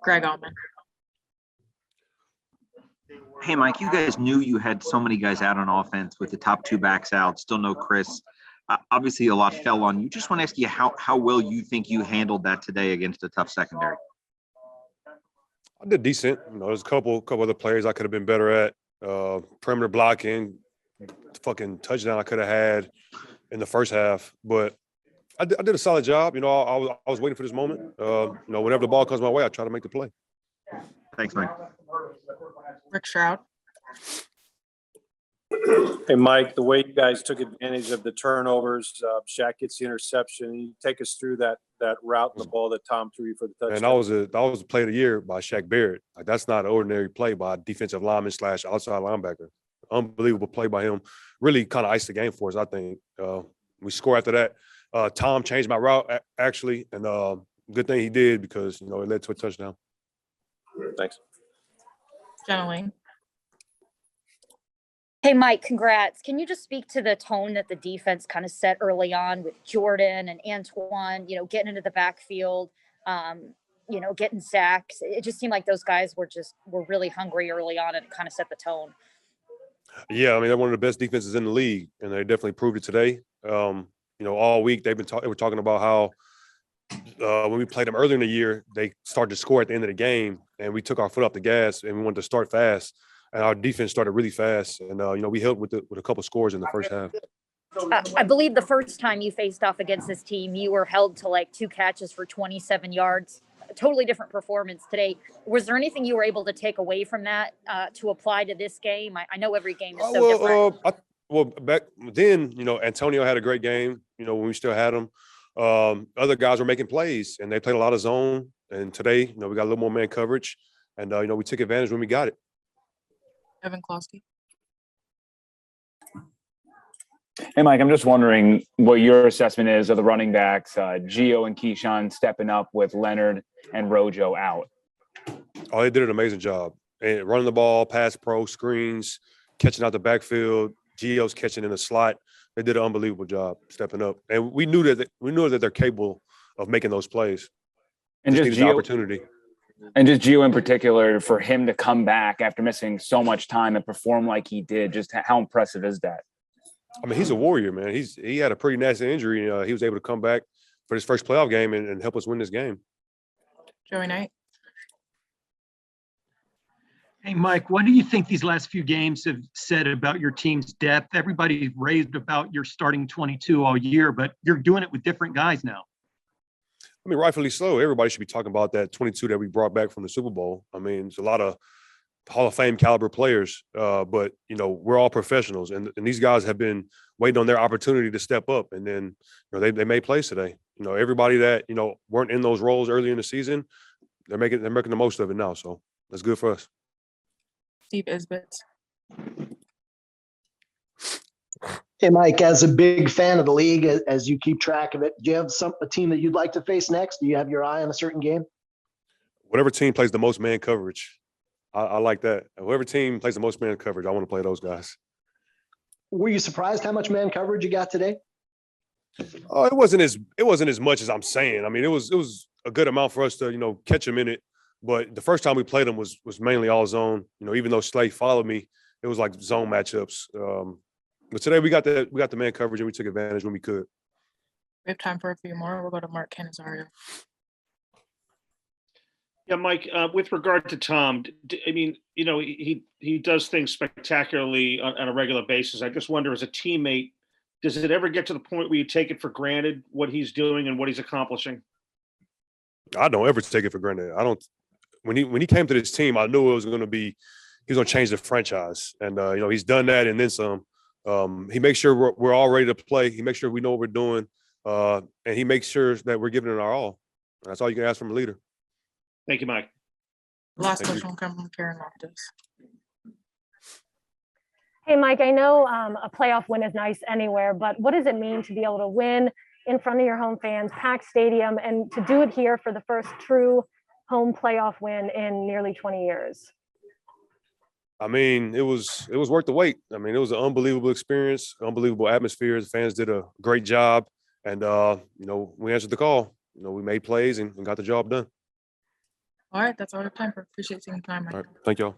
Greg Allman. Hey, Mike, you guys knew you had so many guys out on offense with the top two backs out, still no Chris. Obviously, a lot fell on you. Just want to ask you how well you think you handled that today against a tough secondary. I did decent. There's a couple other players I could have been better at. Perimeter blocking, fucking touchdown I could have had in the first half. But I did a solid job. I was waiting for this moment. Whenever the ball comes my way, I try to make the play. Thanks, Mike. Rick Stroud. Hey, Mike, the way you guys took advantage of the turnovers, Shaq gets the interception. You take us through that route and the ball that Tom threw you for the touchdown. And that was a play of the year by Shaq Barrett. Like, that's not an ordinary play by a defensive lineman / outside linebacker. Unbelievable play by him. Really kind of iced the game for us, I think. We score after that. Tom changed my route, actually, and good thing he did because, it led to a touchdown. Thanks. Jenna Wayne. Hey, Mike, congrats. Can you just speak to the tone that the defense kind of set early on with Jordan and Antoine, getting into the backfield, getting sacks? It just seemed like those guys were really hungry early on and kind of set the tone. Yeah, they're one of the best defenses in the league, and they definitely proved it today. All week they were talking about how when we played them earlier in the year, they started to score at the end of the game, and we took our foot off the gas and we wanted to start fast. And our defense started really fast, and we helped with a couple scores in the first half. I believe the first time you faced off against this team, you were held to like 2 catches for 27 yards. A totally different performance today. Was there anything you were able to take away from that to apply to this game? I know every game is so different. Back then, Antonio had a great game. When we still had him, other guys were making plays, and they played a lot of zone. And today, we got a little more man coverage, and we took advantage when we got it. Evan Klosky. Hey, Mike, I'm just wondering what your assessment is of the running backs, Gio and Keyshawn stepping up with Leonard and Rojo out. Oh, they did an amazing job. And running the ball, pass pro, screens, catching out the backfield, Gio's catching in the slot. They did an unbelievable job stepping up. And we knew that they're capable of making those plays. And just needed the opportunity. And just Gio in particular, for him to come back after missing so much time and perform like he did, just how impressive is that? He's a warrior, man. He had a pretty nasty injury. He was able to come back for his first playoff game and help us win this game. Joey Knight. Hey, Mike, what do you think these last few games have said about your team's depth? Everybody raved about your starting 22 all year, but you're doing it with different guys now. Rightfully so. Everybody should be talking about that 22 that we brought back from the Super Bowl. It's a lot of Hall of Fame caliber players, but, we're all professionals. And these guys have been waiting on their opportunity to step up. And then, they made plays today. Everybody that, weren't in those roles early in the season, they're making the most of it now. So that's good for us. Steve Isbitz. Hey, Mike, as a big fan of the league, as you keep track of it, do you have a team that you'd like to face next? Do you have your eye on a certain game? Whatever team plays the most man coverage, I like that. Whoever team plays the most man coverage, I want to play those guys. Were you surprised how much man coverage you got today? Oh, it wasn't as much as I'm saying. It was a good amount for us to catch them in it. But the first time we played them was mainly all zone. Even though Slay followed me, it was like zone matchups. But today we got the man coverage and we took advantage when we could. We have time for a few more. We'll go to Mark Canizario. Yeah, Mike, with regard to Tom, he does things spectacularly on a regular basis. I just wonder, as a teammate, does it ever get to the point where you take it for granted what he's doing and what he's accomplishing? I don't ever take it for granted. I don't. When he came to this team, I knew he was going to change the franchise, and he's done that and then some. He makes sure we're all ready to play. He makes sure we know what we're doing, and he makes sure that we're giving it our all. And that's all you can ask from a leader. Thank you, Mike. Last question will come from Karen Loftus. Hey, Mike, I know a playoff win is nice anywhere, but what does it mean to be able to win in front of your home fans, packed stadium, and to do it here for the first true home playoff win in nearly 20 years? It was worth the wait. It was an unbelievable experience, unbelievable atmosphere. The fans did a great job, and we answered the call. We made plays and got the job done. All right, that's all we have time for. Appreciate taking the time, Mike. All right. Thank y'all.